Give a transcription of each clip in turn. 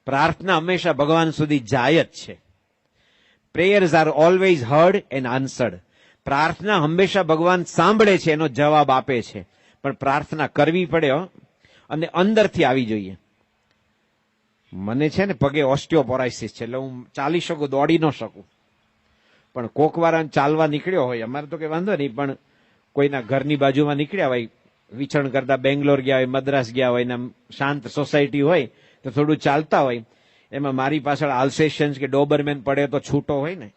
પ્રાર્થના હંમેશા ભગવાન સુધી જાય જ છે. Prayers are always heard and answered. પ્રાર્થના હંમેશા ભગવાન સાંભળે છે, એનો જવાબ આપે છે, પણ પ્રાર્થના કરવી પડે અને અંદરથી આવી જોઈએ. મને છે ને પગે ઓસ્ટિયોપોરાઇસિસ છે, એટલે હું ચાલી શકું, દોડી ન શકું, પણ કોક વાર ચાલવા નીકળ્યો હોય, અમારે તો કઈ વાંધો નહીં, પણ કોઈના ઘરની બાજુમાં નીકળ્યા હોય, વિચરણ કરતા બેંગ્લોર ગયા હોય, મદ્રાસ ગયા હોય, ને શાંત સોસાયટી હોય તો થોડું ચાલતા હોય, એમાં મારી પાછળ આલ્સેશન્સ કે ડોબરમેન પડે તો છૂટો હોય ને,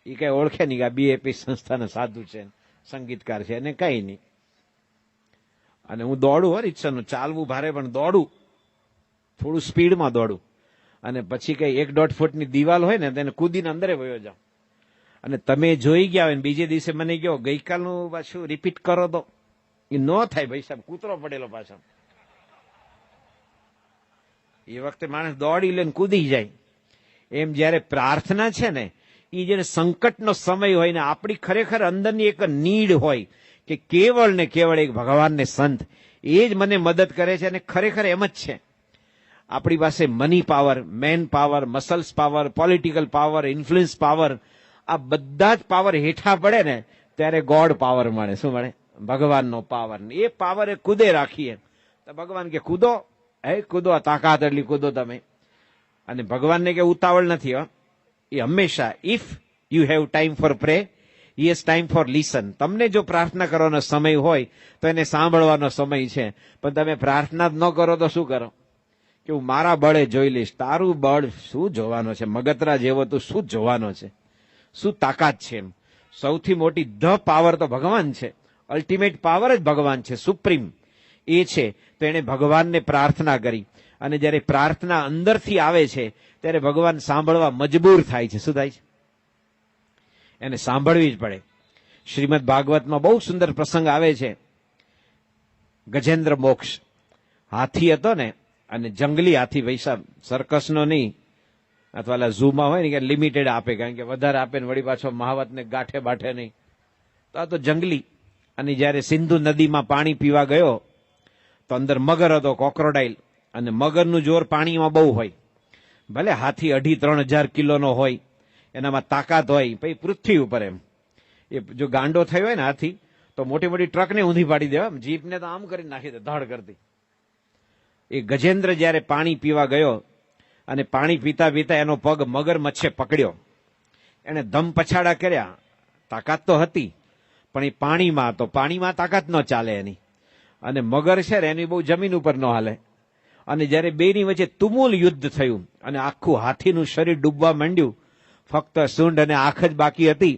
એ કઈ ઓળખે નહીં કે આ બીએપી સંસ્થાના સાધુ છે, સંગીતકાર છે, અને કઈ નહીં. અને હું દોડું હો ઈચ્છાનું, ચાલવું ભારે પણ દોડું, થોડું સ્પીડમાં દોડું, અને પછી કઈ 1-1.5 ફૂટની દિવાલ હોય ને તેને કૂદીને અંદરે વયો જાઉં. અને તમે જોઈ ગયા હોય ને બીજે દિવસે મને કહો ગઈકાલનું પાછું રિપીટ કરો તો એ ન થાય ભાઈ સાહેબ, કૂતરો પડેલો પાછળ. એ વખતે માણસ દોડી લઈને કૂદી જાય. એમ જયારે પ્રાર્થના છે ને, એ જયારે સંકટનો સમય હોય ને આપણી ખરેખર અંદરની એક નીડ હોય કે કેવળ ને કેવળ એક ભગવાનને સંત, એ જ મને મદદ કરે છે. અને ખરેખર એમ જ છે, આપણી પાસે money power, man power, muscles power, political power, influence power, આ બધા જ પાવર હેઠા પડે ને ત્યારે ગોડ પાવર મળે. શું મળે? ભગવાનનો પાવર. એ પાવર એ કૂદે રાખીએ તો ભગવાન કે કૂદો, કૂદો, તાકાત એટલી કૂદો તમે. અને ભગવાનને કે ઉતાવળ નથી હો, એ હંમેશા if you have time for pre, he has time for listen. તમને જો પ્રાર્થના કરવાનો સમય હોય તો એને સાંભળવાનો સમય છે, પણ તમે પ્રાર્થના જ ન કરો તો શું કરો? કે હું મારા બળે જોઈ લઈશ. તારું બળ શું જોવાનો છે? મગતરા જેવો તું શું જોવાનો છે? શું તાકાત છે? એમ સૌથી મોટી ધ પાવર તો ભગવાન છે, અલ્ટિમેટ પાવર જ ભગવાન છે, સુપ્રીમ એ છે. તો એને ભગવાનને પ્રાર્થના કરી, અને જયારે પ્રાર્થના અંદરથી આવે છે ત્યારે ભગવાન સાંભળવા મજબૂર થાય છે. શું થાય છે? એને સાંભળવી જ પડે. શ્રીમદ ભાગવતમાં બહુ સુંદર પ્રસંગ આવે છે. ગજેન્દ્ર મોક્ષ હાથી હતો ને, અને જંગલી હાથી, વૈસા સર્કસનો નહીં, અથવા ઝૂમાં હોય ને કે લિમિટેડ આપે, કારણ કે વધારે આપે ને વળી પાછો મહાવતને ગાંઠે બાઠે નહીં, તો આ તો જંગલી. અને જયારે સિંધુ નદીમાં પાણી પીવા ગયો તો અંદર મગર હતો, કોક્રોડાઇલ, અને મગરનું જોર પાણીમાં બહુ હોય. ભલે હાથી 2,500-3,000 કિલોનો હોય, એનામાં તાકાત હોય, પછી પૃથ્વી ઉપર એમ એ જો ગાંડો થયો હોય ને હાથી, તો મોટી મોટી ટ્રકને ઊંધી પાડી દેવા, જીપને તો આમ કરીને નાખી દે ધડ કરતી. એ ગજેન્દ્ર જયારે પાણી પીવા ગયો અને પાણી પીતા પીતા એનો પગ મગર મચ્છે પકડ્યો, એને ધમ પછાડા કર્યા. તાકાત તો હતી, પણ એ પાણીમાં હતો, પાણીમાં તાકાત ન ચાલે એની. અને મગર છે ને એની બહુ જમીન ઉપર ન હાલે. અને જયારે બેની વચ્ચે તુમુલ યુદ્ધ થયું અને આખું હાથીનું શરીર ડૂબવા માંડ્યું, ફક્ત સૂંઢ અને આંખ જ બાકી હતી,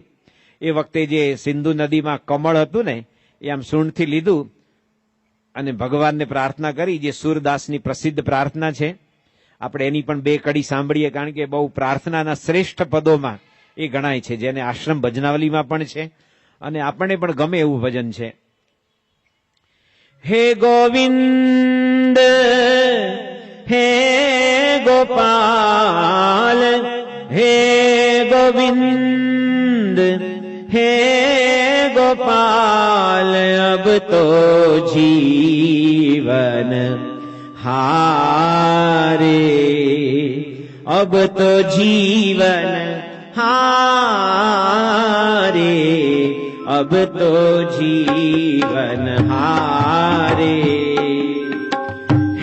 એ વખતે જે સિંધુ નદીમાં કમળ હતું ને એ આમ સૂંઢથી લીધું અને ભગવાનને પ્રાર્થના કરી, જે સુરદાસની પ્રસિદ્ધ પ્રાર્થના છે. આપણે એની પણ 2 કડી સાંભળીએ, કારણ કે બહુ પ્રાર્થનાના શ્રેષ્ઠ પદોમાં એ ગણાય છે, જેને આશ્રમ ભજનાવલીમાં પણ છે અને આપણને પણ ગમે એવું ભજન છે. હે ગોવિંદ હે ગોપાલ, હે ગોવિંદ હે ગોપાલ, અબ તો જીવન हारे, अब तो जीवन हारे, अब तो जीवन हारे.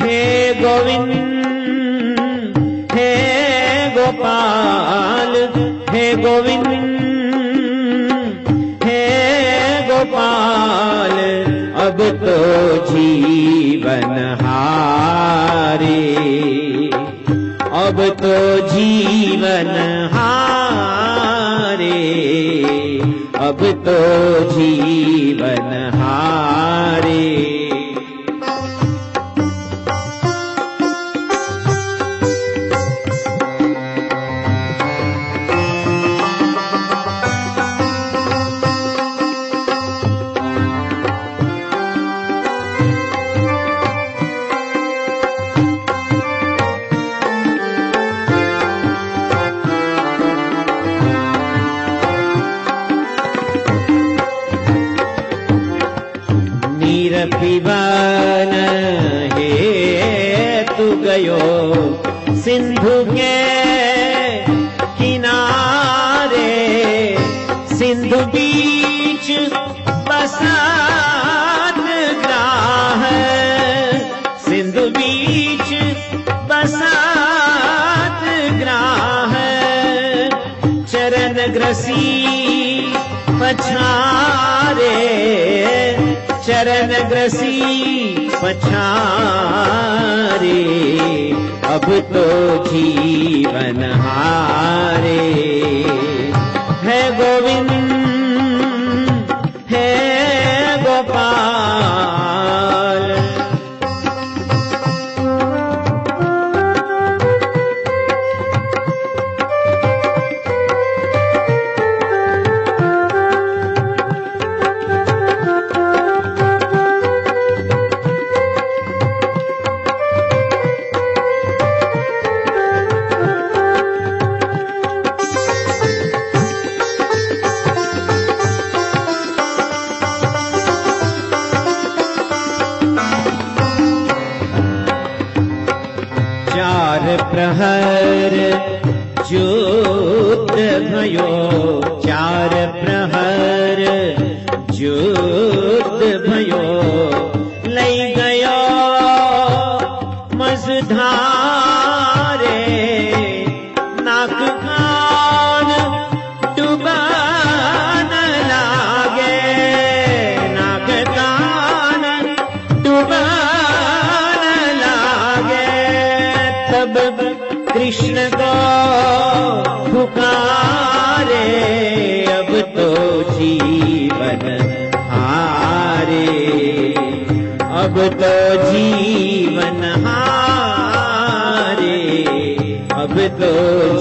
हे गोविंद हे गोपाल, हे गोविंद हे गोपाल, अब तो जीवन हारे, अब तो जीवन हारे, अब तो जीवन हारे. सिंधु के किनारे, सिंधु बीच बसात ग्राह, सिंधु बीच बसात ग्राह, चरण ग्रसी पछारे, चरण ग्रसी पछारे, अब तो जीवन हारे। है गोविंद है गोपाल, प्रहर ज्योत भयो, चार प्रहर ज्योत भयो, लई गयो मझधारे, नाक कान डूबा न लागे, नाक कान डूबा न लागे, तब कृष्ण को पुकारे, अब तो जीवन हारे, अब तो जीवन हारे, अब तो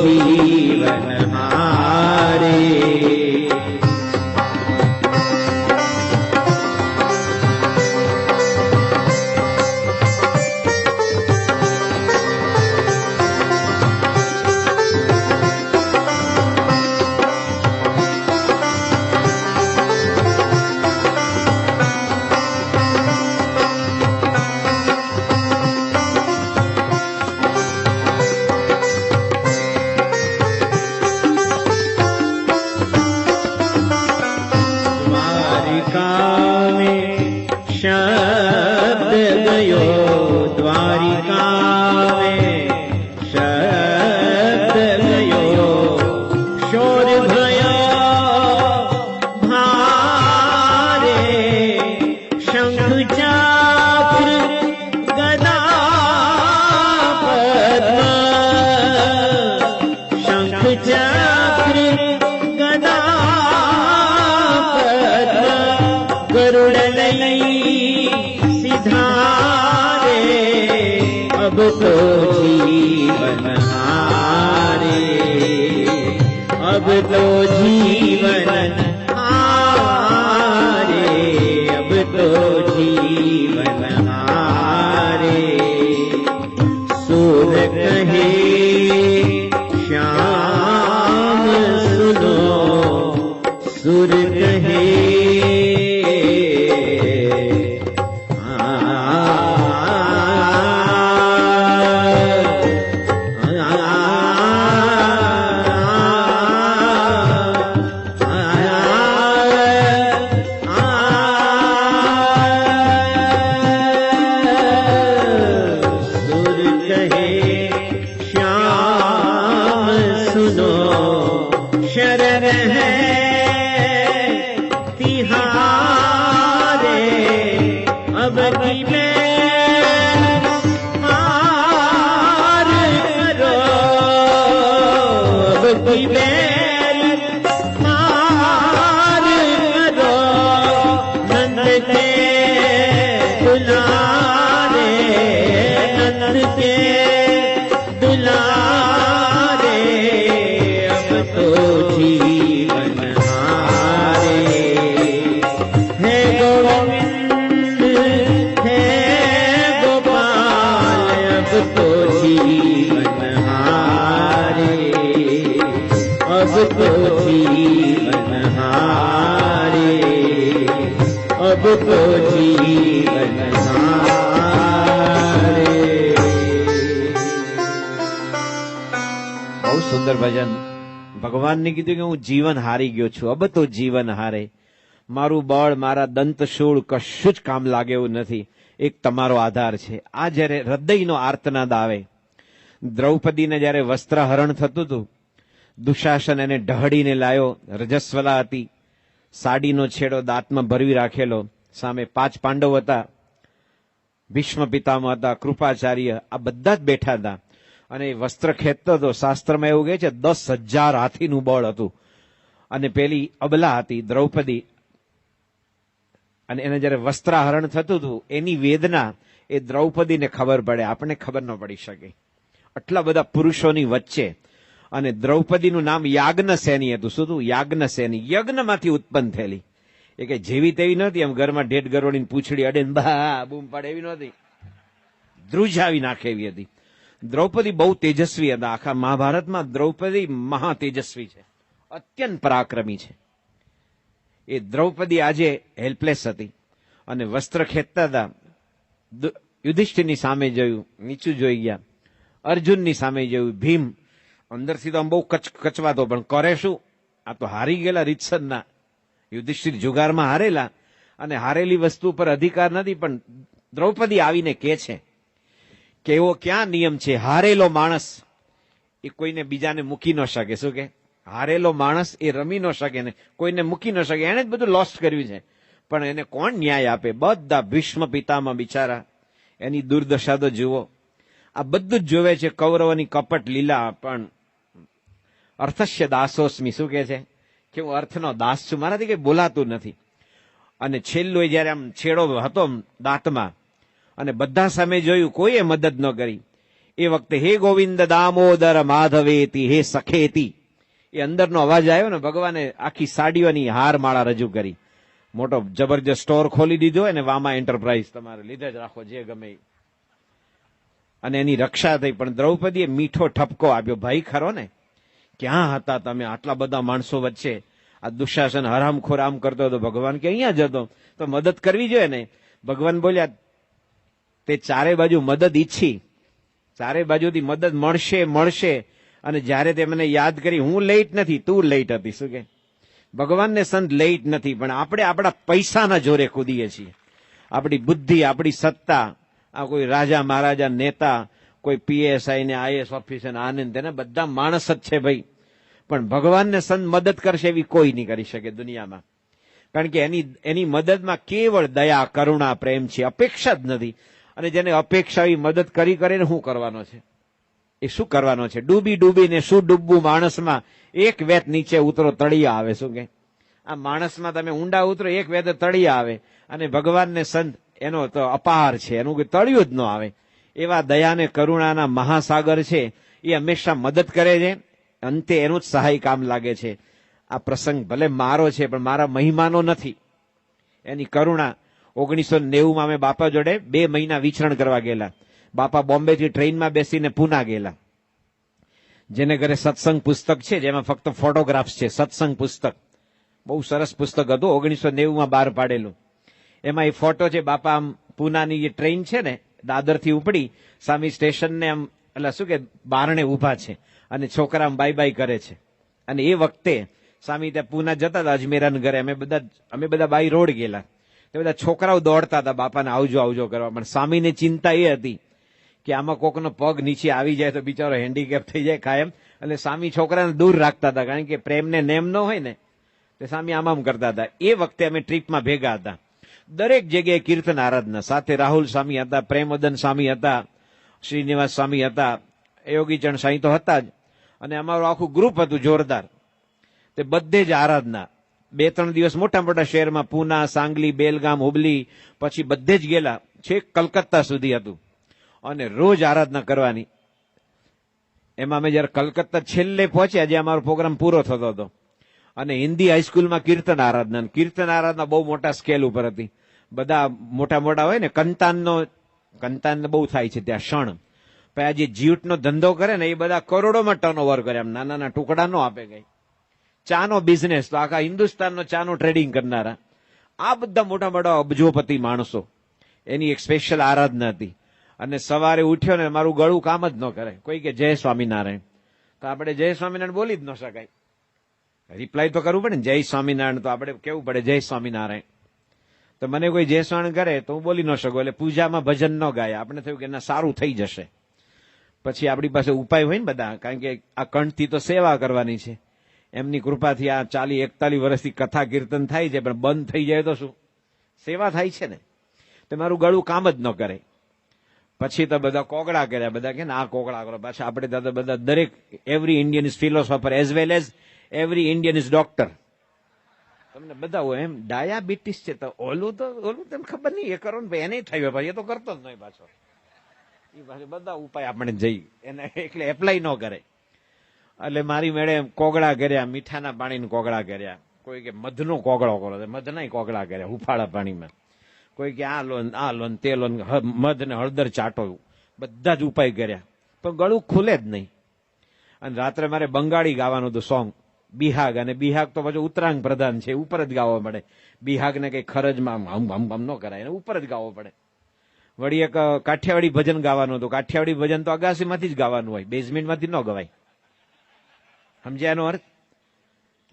जीवन हारे। शब्द गयो द्वारिका में, शब्द गयो शोर भयो भारे, शंख चक्र गदा पद्म, शंख चक्र गदा पद्म, गरुड़ लई सिधारे, अब तो जीवन हारे, अब तो जीवन हारे, अब तो जीवन हारे। सूर कहे श्याम सुनो, सुर कहे शरण है तिहारे, अब की में मार करो, अब की में मार करो, नंद के दुलारे, नंद के બહુ સુંદર ભજન. ભગવાનને કીધું કે હું જીવન હારી ગયો છું, અબ તો જીવન હારે, મારું બળ મારા દંતશૂળ કશું જ કામ લાગે એવું નથી, એક તમારો આધાર છે. આ જયારે હૃદયનો આર્તનાદ આવે, દ્રૌપદીને જયારે વસ્ત્રહરણ થતું હતું, દુશાસન એને ઢહડીને લાયો, રજસ્વલા હતી, સાડીનો છેડો દાંતમાં ભરવી રાખેલો, સામે 5 પાંડવ હતા, ભીષ્મ પિતામહ હતા, કૃપાચાર્ય, આ બધા જ બેઠા હતા અને એ વસ્ત્ર ખેંચતો હતો. શાસ્ત્રમાં એવું કહે છે 10,000 હાથીનું બળ હતું. અને પેલી અબલા હતી દ્રૌપદી, અને એને જયારે વસ્ત્રાહરણ થતું હતું એની વેદના એ દ્રૌપદીને ખબર પડે, આપણે ખબર ન પડી શકે. આટલા બધા પુરુષોની વચ્ચે, અને દ્રૌપદીનું નામ યાજ્ઞસેની હતું. શું હતું? યાજ્ઞસેની, યજ્ઞમાંથી ઉત્પન્ન થયેલી. એ કઈ જેવી તેવી નહોતી, એમ ઘરમાં ઢેઢ ગરોડીને પૂંછડી અડે બા બૂમ પાડે એવી નહોતી, ધ્રુજાવી નાખે એવી હતી. દ્રૌપદી બહુ તેજસ્વી હતા. આખા મહાભારતમાં દ્રૌપદી મહા તેજસ્વી છે, અત્યંત પરાક્રમી છે. એ દ્રૌપદી આજે હેલ્પલેસ હતી અને વસ્ત્ર ખેંચતા હતા. યુધિષ્ઠિરની સામે જોયું, નીચું જોઈ ગયા. અર્જુનની સામે જોયું, ભીમ અંદરથી તો આમ બહુ કચવાતો, પણ કરે શું? આ તો હારી ગયેલા રીતસરના. યુધિષ્ઠિર જુગારમાં હારેલા, અને હારેલી વસ્તુ પર અધિકાર નથી. પણ દ્રૌપદી આવીને કે છે કે એવો ક્યાં નિયમ છે, હારેલો માણસ એ કોઈને બીજાને મૂકી ન શકે. શું કે? હારેલો માણસ એ રમી ન શકે ને કોઈને મૂકી ન શકે, એને જ બધું લોસ્ટ કર્યું છે, પણ એને કોણ ન્યાય આપે? બધા ભીષ્મ પિતામાં બિચારા, એની દુર્દશા તો જુઓ. આ બધું જ જોવે છે, કૌરવની કપટ લીલા. પણ અર્થસ્ય દાસોસ્મી, શું કે છે કે હું અર્થનો દાસ છું, મારાથી કઈ બોલાતું નથી. અને છેલ્લું જયારે આમ છેડો હતો દાંતમાં, અને બધા સામે જોયું, કોઈએ મદદ ન કરી. એ વખતે હે ગોવિંદ દામોદર માધવેતી હે સખેતી, એ અંદરનો અવાજ આવ્યો ને, ભગવાને આખી સાડીઓની હાર માળા રજૂ કરી. મોટો જબરજસ્ત સ્ટોર ખોલી દીધો, અને વામા એન્ટરપ્રાઇઝ તમારે લીધે જ રાખો, જે ગમે. અને એની રક્ષા થઈ. પણ દ્રૌપદીએ મીઠો ઠપકો આપ્યો, ભાઈ ખરો ને, ક્યાં હતા તમે આટલા બધા માણસો વચ્ચે? આ દુશાસન હરામખોર આમ કરતો હતો, ભગવાન કે અહીંયા જતો તો મદદ કરવી જોઈએ ને. ભગવાન બોલ્યા, તે ચારે બાજુ મદદ ઈચ્છી, ચારે બાજુથી મદદ મળશે. અને જયારે તે મને યાદ કરી, હું લેટ નથી, તું લેટ હતી. શું કે? ભગવાનને સંત લેટ નથી, પણ આપણે આપણા પૈસાના જોરે કૂદીએ છીએ. આપણી બુદ્ધિ, આપણી સત્તા, આ કોઈ રાજા મહારાજા નેતા, કોઈ પીએસઆઈ ને આઈએસ ઓફિસર આનંદ, તેને બધા માણસ જ છે ભાઈ. પણ ભગવાનને સંત મદદ કરશે એવી કોઈ નહીં કરી શકે દુનિયામાં. કારણ કે એની મદદમાં કેવળ દયા, કરુણા, પ્રેમ છે, અપેક્ષા જ નથી. અને જેને અપેક્ષા એવી મદદ કરીને શું કરવાનો છે? એ શું કરવાનો છે? ડૂબીને શું ડૂબવું માણસમાં? એક વેત નીચે ઉતરો, તળિયા આવે. શું કે? આ માણસમાં તમે ઊંડા ઉતરો, એક વેત તળિયા આવે. અને ભગવાનને સંત એનો તો અપાર છે, એનું કોઈ તળિયું જ ન આવે. એવા દયાને કરુણાના મહાસાગર છે, એ હંમેશા મદદ કરે છે, અંતે એનું જ સહાય કામ લાગે છે. આ પ્રસંગ ભલે મારો છે, પણ મારા મહિમાનો નથી, એની કરુણા. 1990માં અમે બાપા જોડે 2 મહિના વિચરણ કરવા ગયેલા. બાપા બોમ્બેથી ટ્રેનમાં બેસીને પૂના ગયેલા. જેને ઘરે સત્સંગ પુસ્તક છે, જેમાં ફક્ત ફોટોગ્રાફ્સ છે, સત્સંગ પુસ્તક બહુ સરસ પુસ્તક હતું, 1990માં બહાર પાડેલું. એમાં એ ફોટો છે, બાપા આમ પૂનાની જે ટ્રેન છે ને, દાદરથી ઉપડી સામે સ્ટેશનને આમ એટલે શું કે બારણે ઉભા છે, અને છોકરા આમ બાય બાય કરે છે. અને એ વખતે સામે ત્યાં પૂના જતા હતા, અજમેરાન ઘરે અમે બધા બાય રોડ ગયેલા. તો બધા છોકરાઓ દોડતા હતા બાપાને આવજો કરવા. પણ સ્વામીને ચિંતા એ હતી કે આમાં કોકનો પગ નીચે આવી જાય તો બિચારો હેન્ડીકેપ થઈ જાય કાયમ. એટલે સ્વામી છોકરાને દૂર રાખતા હતા, કારણ કે પ્રેમને નેમ ન હોય ને, તે સ્વામી આમ કરતા હતા. એ વખતે અમે ટ્રીપમાં ભેગા હતા. દરેક જગ્યાએ કીર્તન આરાધના સાથે રાહુલ સ્વામી હતા, પ્રેમવદન સ્વામી હતા, શ્રીનિવાસ સ્વામી હતા, યોગીચરણ સ્વામી તો હતા જ. અને અમારું આખું ગ્રુપ હતું જોરદાર. તે બધે જ આરાધના. 2-3 દિવસ મોટા મોટા શહેરમાં, પૂના, સાંગલી, બેલગામ, હુબલી, પછી બધે જ ગયેલા, છેક કલકત્તા સુધી હતું. અને રોજ આરાધના કરવાની. એમાં અમે જયારે કલકત્તા છેલ્લે પહોંચ્યા, જે અમારો પ્રોગ્રામ પૂરો થતો હતો, અને હિન્દી હાઈસ્કૂલમાં કીર્તન આરાધના બહુ મોટા સ્કેલ ઉપર હતી. બધા મોટા હોય ને, કંતાન બહુ થાય છે ત્યાં ક્ષણ. પછી આ જે જીવટનો ધંધો કરે ને, એ બધા કરોડોમાં ટર્નઓવર કરે, આમ નાના ટુકડા નો આપે કઈ. ચાનો બિઝનેસ તો આખા હિન્દુસ્તાનનો ચાનો ટ્રેડિંગ કરનારા, આ બધા મોટા અબજોપતિ માણસો. એની એક સ્પેશિયલ આરાધના હતી. અને સવારે ઉઠ્યો ને મારું ગળું કામ જ ન કરે, કોઈ કે જય સ્વામિનારાયણ, તો આપણે જય સ્વામિનારાયણ બોલી જ ન શકાય. રિપ્લાય તો કરવું પડે ને, જય સ્વામિનારાયણ તો આપણે કેવું પડે જય સ્વામિનારાયણ. તો મને કોઈ જય સ્વામિનારાયણ કરે તો હું બોલી ન શકું, એટલે પૂજામાં ભજન ન ગાય. આપણે થયું કે ના સારું થઈ જશે. પછી આપણી પાસે ઉપાય હોય ને બધા, કારણ કે આ કંઠથી તો સેવા કરવાની છે. એમની કૃપાથી આ 40-41 વર્ષથી કથા કીર્તન થાય છે, પણ બંધ થઈ જાય તો શું, સેવા થાય છે ને. તો મારું ગળું કામ જ ન કરે. પછી તો બધા કોગળા કર્યા, બધા કે આ કોગળા કરો. પાછા આપણે દાદા બધા દરેક every Indian is philosopher as well as every Indian is doctor. તમને બધા હોય એમ ડાયાબિટીસ છે તો ઓલું તમને ખબર નહીં, એ કરો ને ભાઈ, એને થયું ભાઈ, એ તો કરતો જ નહીં પાછો. એ પાછું બધા ઉપાય આપણે જઈ એને એટલે એપ્લાય ન કરે. એટલે મારી મેળે કોગળા કર્યા, મીઠાના પાણીના કોગળા કર્યા. કોઈ કે મધનો કોગળો કરો, મધના કોગળા કર્યા હુફાળા પાણીમાં. કોઈ કે આ લોન તે લોન, મધ ને હળદર ચાટો, બધા જ ઉપાય કર્યા, પણ ગળું ખુલે જ નહીં. અને રાત્રે મારે બંગાળી ગાવાનું હતું સોંગ, બિહાગ. અને બિહાગ તો પાછું ઉત્તરાંગ પ્રધાન છે, ઉપર જ ગાવો પડે. બિહાગ ને કઈ ખરજમાં હમ ન કરાય, ઉપર જ ગાવો પડે. વળી એક કાઠિયાવાડી ભજન ગાવાનું હતું. કાઠિયાવાડી ભજન તો અગાસીમાંથી જ ગાવાનું હોય, બેઝમેન્ટમાંથી ન ગવાય. સમજ્યા એનો અર્થ?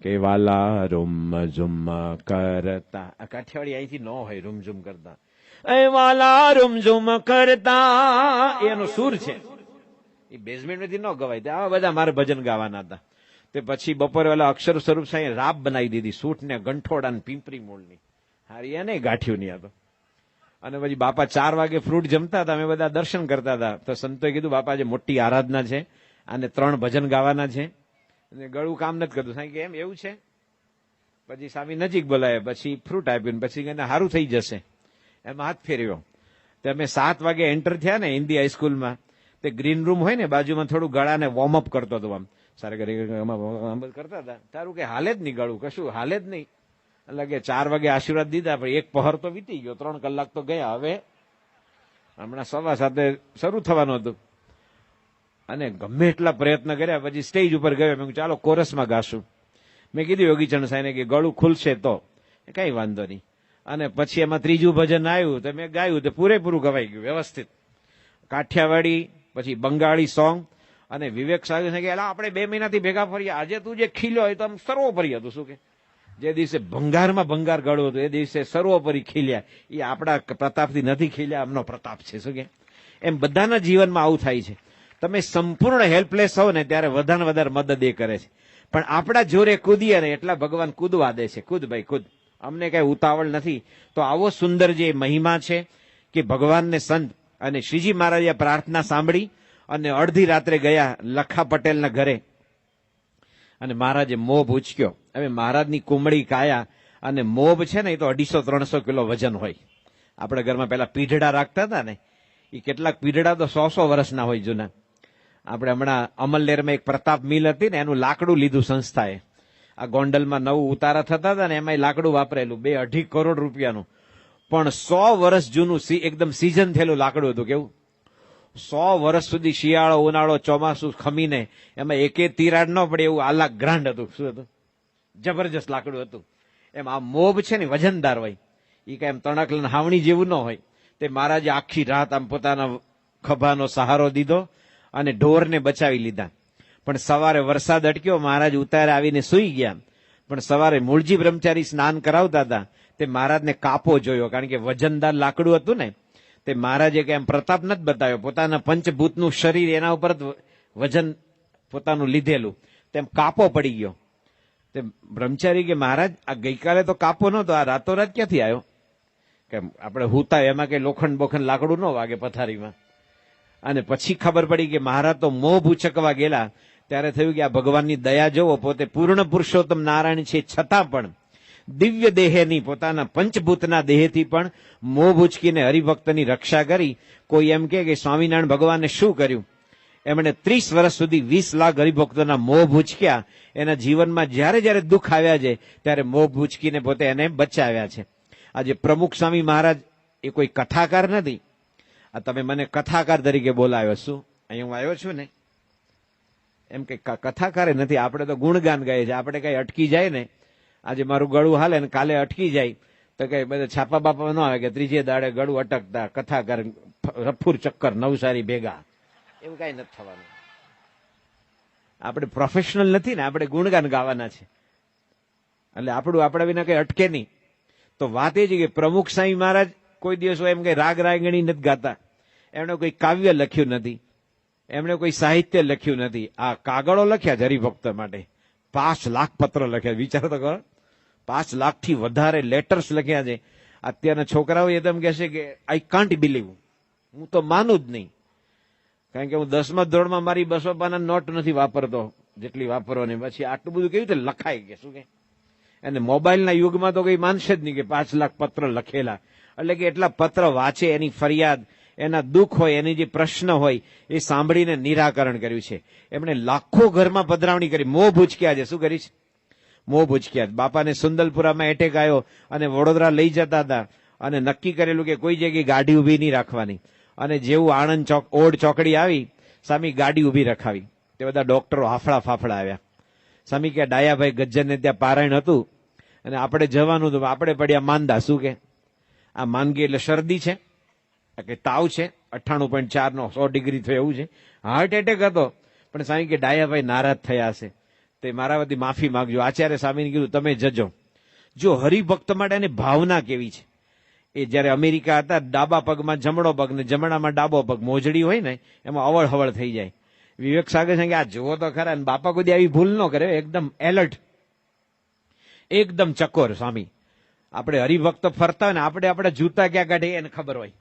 કે વાલા રૂમ ઝુમ કરતા, આ કાઠિયાવાડી અહીંથી ન હોય રૂમઝુમ કરતા. એ વાલા રૂમઝુમ કરતા એનો સૂર છે, એ બેઝમેન્ટમાંથી ન ગવાય. આવા બધા મારે ભજન ગાવાના હતા. તે પછી બપોરે વાલા અક્ષર સ્વરૂપ સાંઈ રાબ બનાવી દીધી, સૂટ ને ગંઠોડા ને પીંપરી મૂળની. હારી એને ગાંઠ્યું નહીં હતો. અને પછી બાપા 4 વાગે ફ્રૂટ જમતા હતા, અમે બધા દર્શન કરતા હતા. તો સંતોએ કીધું બાપા જે મોટી આરાધના છે, અને 3 ભજન ગાવાના છે, અને ગળું કામ નથી કરતું. સાંઈ કે એમ એવું છે? પછી સ્વામી નજીક બોલાય, પછી ફ્રૂટ આપ્યું, પછી કે સારું થઈ જશે, એમાં હાથ ફેર્યો. તો અમે 7 વાગે એન્ટર થયા ને હિન્દી હાઈસ્કૂલમાં. તે ગ્રીન રૂમ હોય ને બાજુમાં, થોડું ગળાને વોર્મઅપ કરતો હતો. આમ સારા કરતા હતા. તારું કે હાલે જ નહીં, ગળું કશું હાલે જ નહીં. એટલે કે 4 વાગે આશીર્વાદ દીધા, પણ 1 પહર તો વીતી ગયો, 3 કલાક તો ગયા. હવે હમણાં 7:15 શરૂ થવાનું હતું. અને ગમે એટલા પ્રયત્ન કર્યા, પછી સ્ટેજ ઉપર ગયો. મેં ચાલો કોરસમાં ગાશું. મેં કીધું યોગીચરણ સાહેબને કે ગળું ખુલશે તો, કઈ વાંધો નહીં. અને પછી એમાં 3જું ભજન આવ્યું, તો મેં ગાયું, તો પૂરેપૂરું ગવાઈ ગયું વ્યવસ્થિત. કાઠિયાવાડી, પછી બંગાળી સોંગ. અને વિવેક સાહેબ કે આપણે 2 મહિનાથી ભેગા ફરીએ, આજે તું જે ખીલ્યો હોય તો આમ સર્વોપરી હતું. શું કે જે દિવસે ભંગારમાં ભંગાર ગળું હતું, એ દિવસે સર્વોપરી ખીલ્યા. એ આપણા પ્રતાપથી નથી ખીલ્યા, આમનો પ્રતાપ છે. શું કે એમ બધાના જીવનમાં આવું થાય છે. તમે સંપૂર્ણ હેલ્પલેસ હો ને ત્યારે વધારે વધારે મદદ એ કરે છે. પણ આપણા જોરે કૂદીએ ને એટલા ભગવાન કૂદવા દે છે. કૂદ ભાઈ કૂદ, અમને કઈ ઉતાવળ નથી. તો આવો સુંદર જે મહિમા છે કે ભગવાનને સંત અને શ્રીજી મહારાજે પ્રાર્થના સાંભળી અને અડધી રાત્રે ગયા લખા પટેલના ઘરે, અને મહારાજે મોભ ઉચક્યો. હવે મહારાજની કુમળી કાયા અને મોભ છે ને, એ તો 250-300 કિલો વજન હોય. આપણા ઘરમાં પેલા પીઢડા રાખતા હતા ને, એ કેટલાક પીઢડા તો 100 વર્ષના હોય જૂના. આપણે હમણાં અમલનેરમાં એક પ્રતાપ મિલ હતી ને, એનું લાકડું લીધું સંસ્થાએ. આ ગોંડલમાં નવું ઉતારા થતા હતા ને, એમાં લાકડું વાપરેલું 2-2.5 કરોડ રૂપિયાનું. પણ 100 વર્ષ જૂનું એકદમ સિઝન થયેલું લાકડું હતું. કેવું 100 વર્ષ સુધી શિયાળો ઉનાળો ચોમાસું ખમીને એમાં એકે તિરાડ ન પડે એવું આલા ગ્રાન્ડ હતું. શું હતું? જબરજસ્ત લાકડું હતું. એમ આ મોબ છે ને વજનદાર હોય, એ કઈ એમ તણકલ હાવણી જેવું ન હોય. તે મહારાજે આખી રાત આમ પોતાના ખભાનો સહારો દીધો અને ઢોરને બચાવી લીધા. પણ સવારે વરસાદ અટક્યો, મહારાજ ઉતારે આવીને સૂઈ ગયા. પણ સવારે મૂળજી બ્રહ્મચારી સ્નાન કરાવતા હતા, તે મહારાજને કાપો જોયો, કારણ કે વજનદાર લાકડું હતું ને. તે મહારાજે કે એમ પ્રતાપ નથી બતાવ્યો, પોતાના પંચભૂતનું શરીર એના ઉપર વજન પોતાનું લીધેલું, તેમ કાપો પડી ગયો. તે બ્રહ્મચારી કે મહારાજ આ ગઈકાલે તો કાપો નતો, આ રાતોરાત ક્યાંથી આવ્યો? કે આપણે હુતા એમાં કે લોખંડ બોખંડ લાકડું ન વાગે પથારીમાં. અને પછી ખબર પડી કે મહારાજ તો મોં ભૂચકવા ગયેલા, ત્યારે થયું કે આ ભગવાનની દયા જોવો, પોતે પૂર્ણ પુરુષોત્તમ નારાયણ છે છતાં પણ દિવ્ય દેહની પોતાના પંચભૂતના દેહથી પણ મોં ભૂચકીને હરિભક્તની રક્ષા કરી. કોઈ એમ કે સ્વામિનારાયણ ભગવાને શું કર્યું? એમણે 30 વર્ષ સુધી 20 લાખ હરિભક્તોના મોં ભૂચક્યા. એના જીવનમાં જ્યારે જ્યારે દુઃખ આવ્યા છે ત્યારે મોં ભૂચકીને પોતે એને બચાવ્યા છે. આજે પ્રમુખ સ્વામી મહારાજ એ કોઈ કથાકાર નથી. આ તમે મને કથાકાર તરીકે બોલાવ્યો. શું અહીં હું આવ્યો છું ને એમ કે કથાકારે નથી, આપણે તો ગુણગાન ગાઈએ છીએ. આપણે કઈ અટકી જાય ને, આજે મારું ગળું હાલે ને કાલે અટકી જાય તો કઈ બધા છાપા બાપા ન આવે કે 3જે દાડે ગળું અટકતા કથાકાર રફુર ચક્કર નવસારી ભેગા, એવું કઈ નથી થવાનું. આપણે પ્રોફેશનલ નથી ને, આપણે ગુણગાન ગાવાના છે, એટલે આપણું આપણા વિના કઈ અટકે નહીં. તો વાત એ છે કે પ્રમુખ સ્વામી મહારાજ કોઈ દિવસ એમ કઈ રાગ રાગણી નથી ગાતા, એમણે કોઈ કાવ્ય લખ્યું નથી, એમણે કોઈ સાહિત્ય લખ્યું નથી. આ કાગળો લખ્યા છે હરિભક્ત માટે, 5 લાખ પત્ર લખ્યા, વિચારો તો કરો, 5 લાખથી વધારે લેટર્સ લખ્યા છે. અત્યારના છોકરાઓ એકદમ કહેશે કે આઈ કાન્ટ બિલીવ, હું તો માનું જ નહીં, કારણ કે હું 10મા ધોરણમાં મારી 200 રૂપિયાના નોટ નથી વાપરતો જેટલી વાપરવાની, પછી આટલું બધું કેવી રીતે લખાય કે શું કે. અને મોબાઈલના યુગમાં તો કઈ માનશે જ નહીં કે 5 લાખ પત્ર લખેલા, એટલે કે એટલા પત્ર વાંચે, એની ફરિયાદ, એના દુઃખ હોય, એની જે પ્રશ્ન હોય એ સાંભળીને નિરાકરણ કર્યું છે. એમણે લાખો ઘરમાં પધરાવણી કરી, મોં ભૂચક્યા છે. શું કરી છે? મોં ભૂચક્યા. બાપાને સુંદલપુરામાં એટેક આવ્યો અને વડોદરા લઈ જતા હતા, અને નક્કી કરેલું કે કોઈ જગ્યાએ ગાડી ઉભી નહીં રાખવાની, અને જેવું આણંદ ઓડ ચોકડી આવી, સામી ગાડી ઉભી રખાવી. તે બધા ડોક્ટરો હાફડા ફાફડા આવ્યા. સામી કે ડાયાભાઈ ગજ્જરને ત્યાં પારાયણ હતું અને આપણે જવાનું હતું, આપણે પડ્યા માંદા. શું કે આ માંદગી એટલે શરદી છે કે તાવ છે, 98.4 નો 100 ડિગ્રી થયો એવું છે, હાર્ટ એટેક હતો. પણ સ્વામી કે ડાયાભાઈ નારાજ થયા હશે, તે મારા વતી માફી માંગજો. આચાર્ય સ્વામીને કીધું તમે જજો. જો હરિભક્ત માટે એની ભાવના કેવી છે. એ જયારે અમેરિકા હતા, ડાબા પગમાં જમણો પગ ને જમણામાં ડાબો પગ, મોજડી હોય ને એમાં અવળ હવળ થઈ જાય. વિવેક સાગર છે કે આ જુઓ તો ખરા, ને બાપા કોઈ આવી ભૂલ ન કરે, એકદમ એલર્ટ, એકદમ ચકોર સ્વામી. આપણે હરિભક્ત ફરતા હોય ને, આપણે આપણા જૂતા ક્યાં કાઢીએ એને ખબર હોય.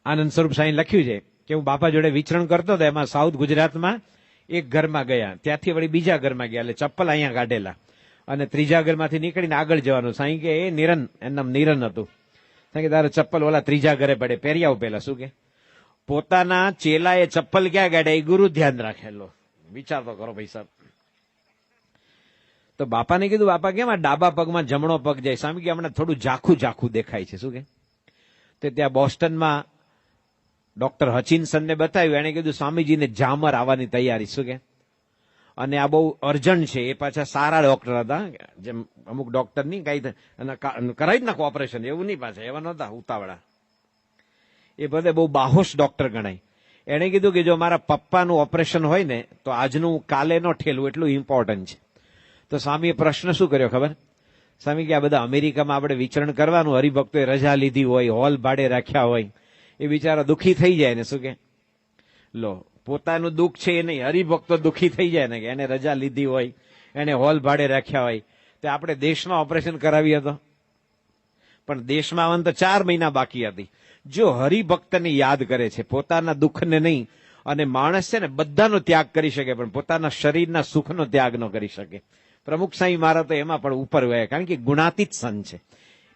આનંદ સ્વરૂપ સાંઈ લખ્યું છે કે હું બાપા જોડે વિચરણ કરતો હતો, એમાં સાઉથ ગુજરાતમાં એક ઘરમાં ગયા, ત્યાંથી વળી બીજા ઘરમાં ગયા, એટલે ચપ્પલ અહીંયા કાઢેલા, અને ત્રીજા ઘરમાંથી નીકળીને આગળ જવાનું. સાંઈ કે એ નિરન, એનું નિરન હતું. સાંઈ કે તારે ચપ્પલ ઓલા ત્રીજા ઘરે પડે, પહેરી આવ પેલા. શું કે પોતાના ચેલાએ ચપ્પલ ક્યાં કાઢ્યા એ ગુરુ ધ્યાન રાખેલો. વિચાર તો કરો ભાઈ સાહેબ. તો બાપાને કીધું, બાપા કેમ આ ડાબા પગમાં જમણો પગ જાય? સ્વામી કે હમણાં થોડું ઝાખું ઝાખું દેખાય છે. શું કે તે ત્યાં બોસ્ટનમાં ડોક્ટર હચિન્સનને બતાવ્યું, એને કીધું સ્વામીજીને જામર આવવાની તૈયારી. શું કે અને આ બહુ અર્જન્ટ છે. એ પાછા સારા ડોક્ટર હતા, જેમ અમુક ડોક્ટર નહીં કઈ કરાવી જ નાખો ઓપરેશન, એવું નહીં, પાછા એવા નહોતા ઉતાવળા. એ બધે બહુ બાહોશ ડોક્ટર ગણાય. એણે કીધું કે જો મારા પપ્પાનું ઓપરેશન હોય ને તો આજનું કાલે નો ઠેલું, એટલું ઇમ્પોર્ટન્ટ છે. તો સ્વામીએ પ્રશ્ન શું કર્યો ખબર? સ્વામી કે આ બધા અમેરિકામાં આપણે વિચરણ કરવાનું, હરિભક્તોએ રજા લીધી હોય, હોલ ભાડે રાખ્યા હોય, એ બિચારા દુઃખી થઈ જાય ને. શું કે લો, પોતાનું દુઃખ છે એ નહીં, હરિભક્તો દુઃખી થઈ જાય ને કે એને રજા લીધી હોય, એને હોલ ભાડે રાખ્યા હોય. તે આપણે દેશમાં ઓપરેશન કરાવી હતો, પણ દેશમાં આવવાનું તો 4 મહિના બાકી હતી. જો હરિભક્તને યાદ કરે છે, પોતાના દુઃખને નહીં, અને માણસ છે ને બધાનો ત્યાગ કરી શકે, પણ પોતાના શરીરના સુખનો ત્યાગ ન કરી શકે. પ્રમુખ સાંઈ મારા તો એમાં પણ ઉપર ગયા, કારણ કે ગુણાતીત સંત છે,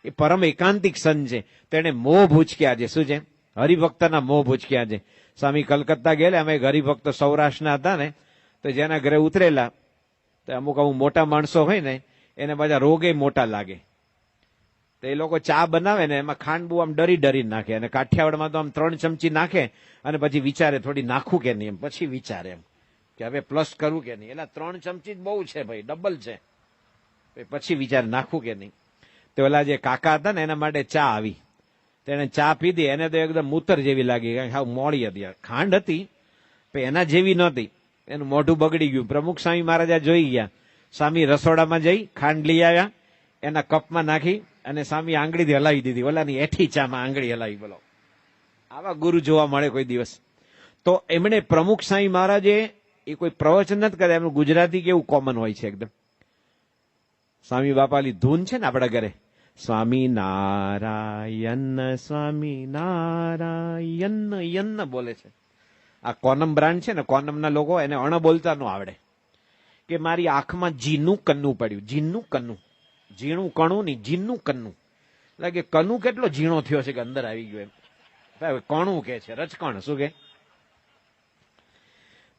એ પરમ એકાંતિક સંત છે. તેને મોહ ભૂચક્યા છે. શું છે? હરિભક્તના મોહ ભૂચક્યા છે. સ્વામી કલકત્તા ગયેલા, અમે હરિભક્ત સૌરાષ્ટ્રના હતા ને, તો જેના ઘરે ઉતરેલા, તો અમુક મોટા માણસો હોય ને એને બધા રોગે મોટા લાગે, તો એ લોકો ચા બનાવે ને એમાં ખાંડ બહુ આમ ડરી ડરી નાખે, અને કાઠિયાવાડમાં તો આમ 3 ચમચી નાખે અને પછી વિચારે થોડી નાખું કે નહીં, એમ પછી વિચારે એમ કે હવે પ્લસ કરું કે નહીં. એટલે 3 ચમચી જ બહુ છે ભાઈ, ડબલ છે, પછી વિચારે નાખું કે નહીં. તો ઓલા જે કાકા હતા ને એના માટે ચા આવી, તેને ચા પીધી, એને તો એકદમ મૂતર જેવી લાગી, કારણ કે હાવ મોડી હતી, ખાંડ હતી પણ એના જેવી નહોતી, એનું મોઢું બગડી ગયું. પ્રમુખ સ્વામી મહારાજા જોઈ ગયા. સ્વામી રસોડામાં જઈ ખાંડ લઈ આવ્યા, એના કપમાં નાખી અને સ્વામી આંગળીથી હલાવી દીધી, ઓલાની એઠી ચામાં આંગળી હલાવી. બોલો, આવા ગુરુ જોવા મળે કોઈ દિવસ? તો એમણે પ્રમુખ સ્વામી મહારાજે એ કોઈ પ્રવચન નથી કર્યા, એમનું ગુજરાતી કેવું કોમન હોય છે એકદમ. સ્વામી બાપાની ધૂન છે ને આપણા ઘરે, સ્વામી નારાયણ યન્ન બોલે છે. આ કોનમ બ્રાન્ડ છે ને, કોનમના લોકો એને અણ બોલતા ન આવડે, કે મારી આંખમાં જીનું કન્નું પડ્યું. જીનું કન્નું, ઝીણું કણું નહીં, જીનું કન્નું, એટલે કે કન્નું કેટલો ઝીણો થયો છે કે અંદર આવી ગયો એમ. કણું કે છે, રચકણ. શું કે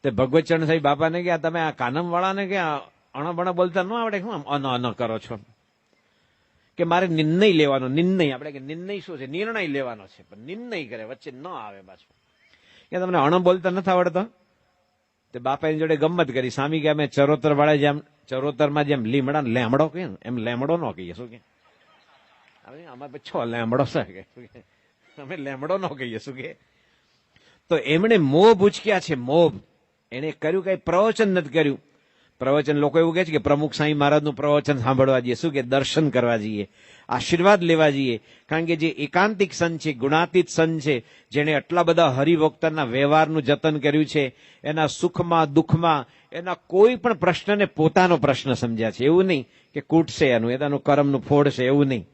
તે ભગવતચરણ સાહેબ બાપાને કે તમે આ કાનમ વાળાને કે અણબણ બોલતા ન આવડે, શું આમ અન કરો છો? કે મારે નિર્ણય લેવાનો. નિર્ણય આપણે કે નિર્ણય શું છે? નિર્ણય લેવાનો છે, પણ નિર્ણય કરે વચ્ચે ન આવે પાછું. કે તમને અણ બોલતા નથી આવડતો? તે બાપા એની જોડે ગમત કરી. સ્વામી કે અમે ચરોતર વાળા જેમ, ચરોતરમાં જેમ લીમડા લેમડો કહીએ ને એમ લેમડો ન કહીએ. શું કે અમે 6 લેમડો છે, અમે લેમડો ન કહીએ. શું કે તો એમણે મોહ ભૂચક્યા છે. મોહ એને કર્યું કઈ પ્રવચન નથી કર્યું. પ્રવચન લોકો એવું કહે છે કે પ્રમુખ સાંઈ મહારાજનું પ્રવચન સાંભળવા જઈએ, શું કે દર્શન કરવા જઈએ, આશીર્વાદ લેવા જઈએ. કારણ કે જે એકાંતિક સંત છે, ગુણાતીત સંત છે, જેને આટલા બધા હરિભક્તના વ્યવહારનું જતન કર્યું છે, એના સુખમાં દુઃખમાં એના કોઈ પણ પ્રશ્નને પોતાનો પ્રશ્ન સમજ્યા છે. એવું નહીં કે કૂટશે એનું કર્મનું ફોડ છે, એવું નહીં.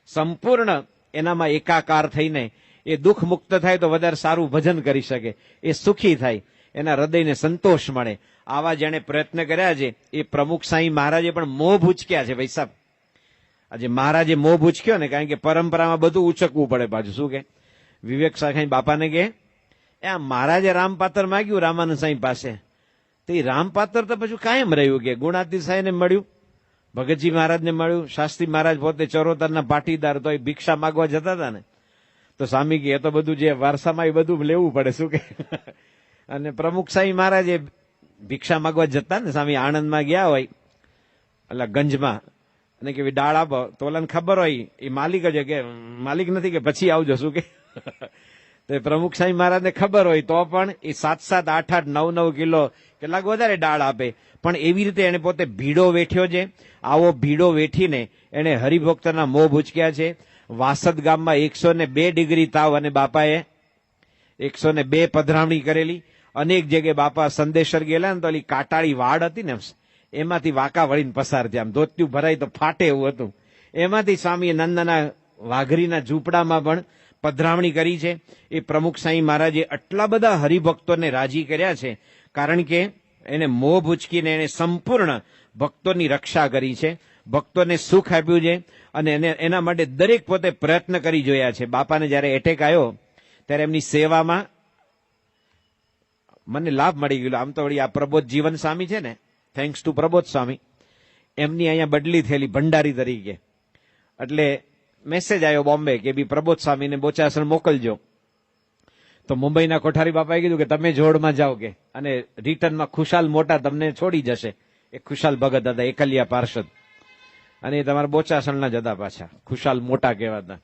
સંપૂર્ણ એનામાં એકાકાર થઈને એ દુઃખ મુક્ત થાય તો વધારે સારું ભજન કરી શકે, એ સુખી થાય, એના હૃદયને સંતોષ મળે. આવા જેણે પ્રયત્ન કર્યા છે એ પ્રમુખ સાંઈ મહારાજે પણ મોહ ભૂચક્યા છે. ભાઈ સાહેબ, આજે મહારાજે મોહ ભૂચક્યો ને, કારણ કે પરંપરામાં બધું ઉચકવું પડે પાછું. શું કે વિવેક સાંઈ બાપાને કે આ મહારાજે રામપાત્ર માગ્યું રામાનંદ સાંઈ પાસે, તો એ રામપાત્ર તો પછી કાયમ રહ્યું. કે ગુણાતીત સાંઈને મળ્યું, ભગતજી મહારાજને મળ્યું, શાસ્ત્રી મહારાજ પોતે ચરોતરના પાટીદાર, તો એ ભિક્ષા માગવા જતા હતા ને, તો સ્વામી કે એ તો બધું જે વારસામાં એ બધું લેવું પડે. શું કે અને પ્રમુખ સાંઈ મહારાજે ભિક્ષા માગવા જતા ને, સ્વામી આણંદમાં ગયા હોય એટલે ગંજમાં, અને કે દાળ આપો, તો ઓલાને ખબર હોય એ માલિક જ કે માલિક નથી, કે પછી આવજો. શું કે તો પ્રમુખ સાંઈ મહારાજને ખબર હોય તો પણ એ 7-7, 8-8, 9-9 કિલો કેટલાક વધારે દાળ આપે. પણ એવી રીતે એને પોતે ભીડો વેઠ્યો છે. આવો ભીડો વેઠીને એને હરિભક્તના મોહ ભૂચક્યા છે. વાસદ ગામમાં 102 ડિગ્રી તાવ અને બાપાએ 102 પધરામણી કરેલી. અનેક જગ્યાએ બાપા સંદેશર ગયેલા ને, તો ઓલી કાટાળી વાડ હતી ને, એમાંથી વાંકા વળીને પસાર થયા. આમ ધોતિયું ભરાય તો ફાટે એવું હતું. એમાંથી સ્વામીએ નાના વાઘરીના ઝૂંપડામાં પણ પધરામણી કરી છે. એ પ્રમુખ સાંઈ મહારાજે આટલા બધા હરિભક્તોને રાજી કર્યા છે, કારણ કે એને મોહ ભૂચકીને એને સંપૂર્ણ ભક્તોની રક્ષા કરી છે, ભક્તોને સુખ આપ્યું છે, અને એના માટે દરેક પોતે પ્રયત્ન કરી જોયા છે. બાપાને જયારે એટેક આવ્યો ત્યારે એમની સેવામાં મને લાભ મળી ગયો. આમ તો વળી આ પ્રબોધ જીવન સ્વામી છે ને, થેન્ક્સ ટુ પ્રબોધ સ્વામી, એમની અહીંયા બદલી થયેલી ભંડારી તરીકે. એટલે મેસેજ આવ્યો બોમ્બે કે બી પ્રબોધ સ્વામીને બોચાસણ મોકલજો. તો મુંબઈના કોઠારી બાપાએ કીધું કે તમે જોડમાં જાઓ કે, અને રિટર્નમાં ખુશાલ મોટા તમને છોડી જશે. એ ખુશાલ ભગત હતા, એકલિયા પાર્ષદ, અને એ તમારા બોચાસણના જ હતા પાછા, ખુશાલ મોટા કહેવાતા.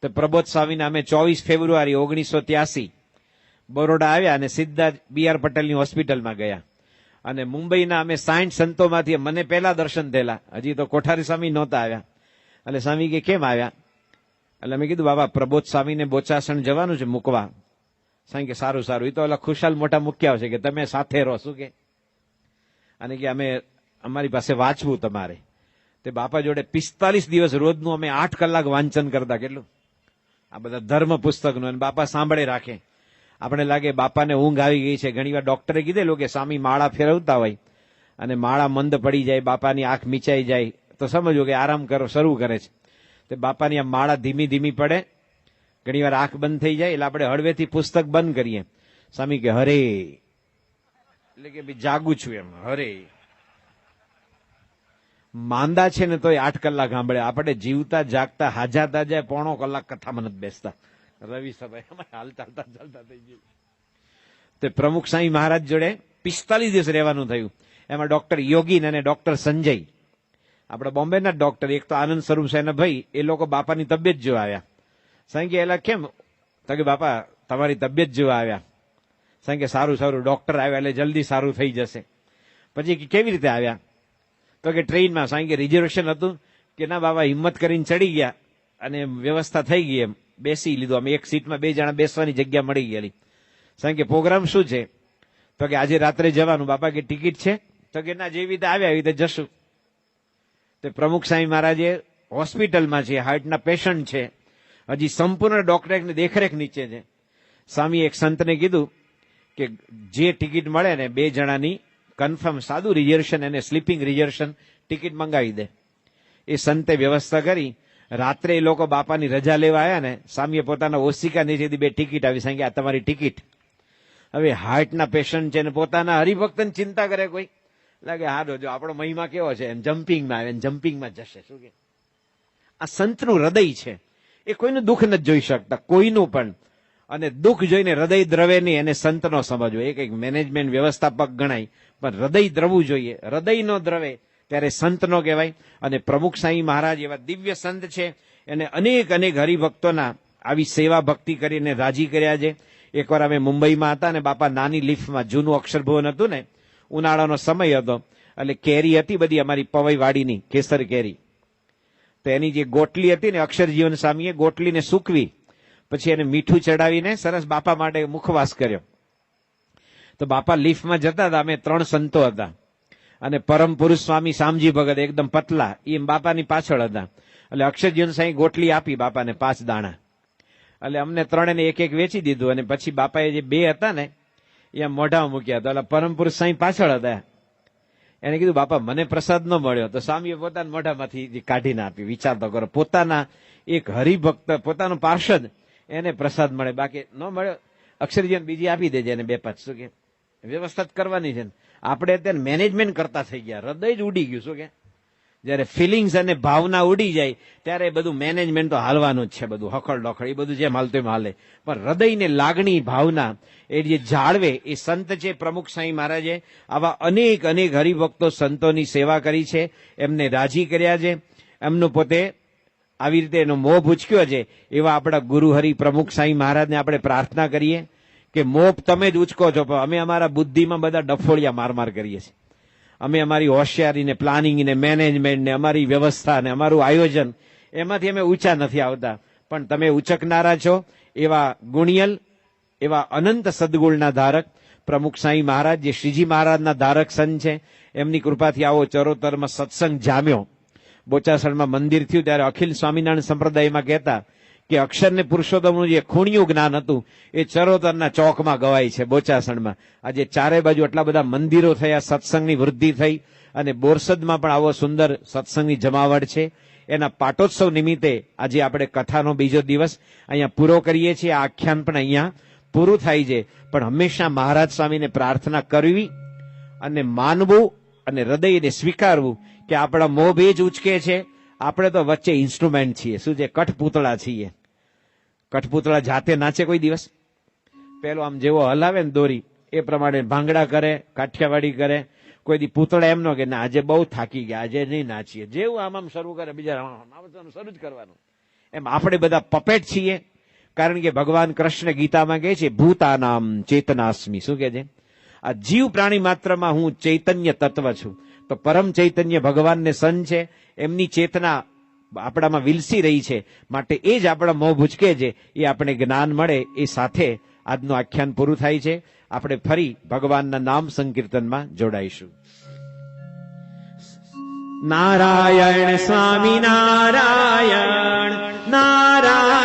તો પ્રબોધ સ્વામીને અમે 24 ફેબ્રુઆરી 1983 બરોડા આવ્યા અને સીધા BR પટેલની હોસ્પિટલમાં ગયા. અને મુંબઈના અમે 60 સંતોમાંથી મને પહેલા દર્શન થયેલા, હજી તો કોઠારી સ્વામી નહોતા આવ્યા. એટલે સ્વામી કે કેમ આવ્યા? એટલે મેં કીધું બાબા પ્રબોધ સ્વામીને બોચાસણ જવાનું છે મૂકવા. સ્વામી કે સારું સારું, એ તો ઓલા ખુશાલ મોટા મૂક્યા છે, કે તમે સાથે રહો. શું કે અને કે અમે અમારી પાસે વાંચવું તમારે. તે બાપા જોડે 45 દિવસ રોજનું અમે 8 કલાક વાંચન કરતા. કેટલું આ બધા ધર્મ પુસ્તકનું, અને બાપા સાંભળે રાખે. આપણે લાગે બાપાને ઊંઘ આવી ગઈ છે. ઘણીવાર ડોક્ટરે કીધેલું કે સ્વામી માળા ફેરવતા હોય અને માળા મંદ પડી જાય, બાપાની આંખ મીચાઈ જાય, તો સમજો કે આરામ કરો શરૂ કરે છે. તે બાપાની આ માળા ધીમી ધીમી પડે, ઘણીવાર આંખ બંધ થઈ જાય, એટલે આપણે હળવેથી પુસ્તક બંધ કરીએ. સ્વામી કે હરે, એટલે કે ભાઈ જાગું છું એમ, હરે. માંદા છે ને તોય 8 કલાક સાંભળે. આપણે જીવતા જાગતા હાજાતા જાય 1.5 કલાક કથામાં નથી બેસતા. રવિ સભાએ હાલતા ચાલતા થઈ ગયું. તે પ્રમુખ સાંઈ મહારાજ જોડે 45 દિવસ રહેવાનું થયું. એમાં ડોક્ટર યોગીન અને ડોક્ટર સંજય, આપણે બોમ્બેના ડોક્ટર, એક તો આનંદ સ્વરૂપ સાહેબ ભાઈ, એ લોકો બાપાની તબિયત જોવા આવ્યા. સાંઈ કે એલા કેમ? તો કે બાપા તમારી તબિયત જોવા આવ્યા. સાંઈ કે સારું સારું, ડોક્ટર આવ્યા એટલે જલ્દી સારું થઈ જશે. પછી કેવી રીતે આવ્યા? તો કે ટ્રેનમાં. સાંઈ કે રિઝર્વેશન હતું? કે ના બાબા, હિંમત કરીને ચડી ગયા અને વ્યવસ્થા થઈ ગઈ, એમ બેસી લીધું. અમે એક સીટમાં 2 જણા બેસવાની જગ્યા મળી ગયેલી. સાંઈ કે પ્રોગ્રામ શું છે? તો કે આજે રાત્રે જવાનું. બાપા કે ટિકિટ છે? તો કે ના, જેવી રીતે આવ્યા એવી રીતે જશું. તે પ્રમુખ સાંઈ મહારાજે હોસ્પિટલમાં છે, હાર્ટના પેશન્ટ છે, હજી સંપૂર્ણ ડોક્ટરની દેખરેખ નીચે છે. સ્વામી એક સંતને કીધું કે જે ટિકિટ મળે ને 2 જણાની કન્ફર્મ સાદું રિઝર્વેશન, એને સ્લીપિંગ રિઝર્વેશન ટિકિટ મંગાવી દે. એ સંતે વ્યવસ્થા કરી. રાત્રે એ લોકો બાપાની રજા લેવા આવ્યા ને, સ્વામીએ પોતાના ઓશિકા નીચેથી 2 ટિકિટ આવી. સાંઈ કે આ તમારી ટિકિટ. હવે હાર્ટના પેશન્ટ છે ને પોતાના હરિભક્તની ચિંતા કરે કોઈ, લાગે હારો જો આપણો મહિમા કેવો છે, એમ જમ્પિંગમાં આવે, જમ્પિંગમાં જશે. શું કે આ સંતનું હૃદય છે, એ કોઈનું દુઃખ નથી જોઈ શકતા, કોઈનું પણ. અને દુઃખ જોઈને હૃદય દ્રવે નહીં, એને સંતનો સમજવો. એ કંઈક મેનેજમેન્ટ વ્યવસ્થાપક ગણાય, પણ હૃદય દ્રવવું જોઈએ. હૃદય નો દ્રવે ત્યારે સંતનો કહેવાય. અને પ્રમુખ સાંઈ મહારાજ એવા દિવ્ય સંત છે, એને અનેક અનેક હરિભક્તોના આવી સેવા ભક્તિ કરીને રાજી કર્યા છે. એકવાર અમે મુંબઈમાં હતા ને બાપા નાની લિફ્ટમાં, જૂનું અક્ષરભુવન હતું ને, ઉનાળાનો સમય હતો, એટલે કેરી હતી બધી અમારી પવઈ વાડીની કેસર કેરી. તો એની જે ગોટલી હતી ને અક્ષરજીવન સ્વામીએ ગોટલીને સૂકવી, પછી એને મીઠું ચડાવીને સરસ બાપા માટે મુખવાસ કર્યો. તો બાપા લિફ્ટમાં જતા હતા, અમે 3 સંતો હતા અને પરમ પુરુષ સ્વામી શામજી ભગત એકદમ પતલા, એ બાપાની પાછળ હતા. એટલે અક્ષરજીવન સ્વામી ગોટલી આપી બાપાને 5 દાણા. એટલે અમને 3ને એક એક વેચી દીધું અને પછી બાપાએ જે 2 હતા ને એ મોઢામાં મૂક્યા હતા. એટલે પરમ પુરુષ સ્વામી પાછળ હતા. એને કીધું બાપા મને પ્રસાદ ન મળ્યો, તો સ્વામીએ પોતાના મોઢામાંથી કાઢીને આપી. વિચાર તો કરો, પોતાના એક હરિભક્ત, પોતાનો પાર્ષદ, એને પ્રસાદ મળે, બાકી ન મળ્યો. અક્ષરજીવન બીજી આપી દેજે એને 2-5. શું કે વ્યવસ્થા જ કરવાની છે. આપણે અત્યારે મેનેજમેન્ટ કરતા થઈ ગયા, હૃદય જ ઉડી ગયું. શું કે જયારે ફિલિંગ્સ અને ભાવના ઉડી જાય ત્યારે બધું મેનેજમેન્ટ તો હાલવાનું જ છે, બધું હખડ ડખડ એ બધું જેમ હાલતું એમ હાલે. પણ હૃદયને લાગણી ભાવના એ જે જાળવે એ સંત છે. પ્રમુખ સાંઈ મહારાજે આવા અનેક અનેક હરિભક્તો સંતોની સેવા કરી છે, એમને રાજી કર્યા છે, એમનું પોતે આવી રીતે એનો મોહ ભૂચક્યો છે. એવા આપણા ગુરુ હરિ પ્રમુખ સાંઈ મહારાજને આપણે પ્રાર્થના કરીએ કે મોહ તમે જ ઉચકો છો, પણ અમે અમારા બુદ્ધિમાં બધા ડફોળિયા માર કરીએ છીએ. અમે અમારી હોશિયારી ને પ્લાનિંગ ને મેનેજમેન્ટ ને અમારી વ્યવસ્થા ને અમારું આયોજન એમાંથી અમે ઊંચા નથી આવતા. પણ તમે ઉચકનારા છો. એવા ગુણિયલ, એવા અનંત સદગુણના ધારક પ્રમુખ સાંઈ મહારાજ, જે શ્રીજી મહારાજના ધારક સંત છે, એમની કૃપાથી આવો ચરોતરમાં સત્સંગ જામ્યો. બોચાસણમાં મંદિર થયું ત્યારે અખિલ સ્વામિનારાયણ સંપ્રદાયમાં કહેતા કે અક્ષર ને પુરુષોત્તમનું જે ખૂણિયું જ્ઞાન હતું એ ચરોતરના ચોકમાં ગવાય છે બોચાસણમાં. આજે ચારે બાજુ એટલા બધા મંદિરો થયા, સત્સંગની વૃદ્ધિ થઈ અને બોરસદમાં પણ આવો સુંદર સત્સંગની જમાવટ છે. એના પાટોત્સવ નિમિત્તે આજે આપણે કથાનો બીજો દિવસ અહીંયા પૂરો કરીએ છીએ. આ આખ્યાન પણ અહીંયા પૂરું થાય છે. પણ હંમેશા મહારાજ સ્વામીને પ્રાર્થના કરવી અને માનવું અને હૃદયને સ્વીકારવું કે આપણા મોહ બે જ ઉચકે છે. આપણે તો વચ્ચે ઇન્સ્ટ્રુમેન્ટ છીએ. શું છે? કઠપૂતળા છીએ. કઠપૂતળા જાતે નાચે કોઈ દિવસ? પેલો આમ જેવો હલાવે ને દોરી એ પ્રમાણે ભાંગડા કરે, કાઠિયાવાડી કરે. કોઈ દી પૂતળા એમ નો કે ના આજે બહુ થાકી ગયા, આજે નહીં નાચીએ. જેવું આમ શરૂ કરે બીજા શરૂ જ કરવાનું. એમ આપણે બધા પપેટ છીએ. કારણ કે ભગવાન કૃષ્ણ ગીતામાં કહે છે ભૂતાનામ ચેતનાસ્મી. શું કે છે? આ જીવ પ્રાણી માત્રમાં હું ચૈતન્ય તત્વ છું. તો પરમ ચૈતન્ય ભગવાનને સન છે, એમની ચેતના આપણામાં વિલસી રહી છે. માટે એ જ આપણા મોં ભૂચકે છે. એ આપણે જ્ઞાન મળે એ સાથે આજનું આખ્યાન પૂરું થાય છે. આપણે ફરી ભગવાનના નામ સંકીર્તનમાં જોડાઈશું. નારાયણ સ્વામી નારાયણ નારાયણ.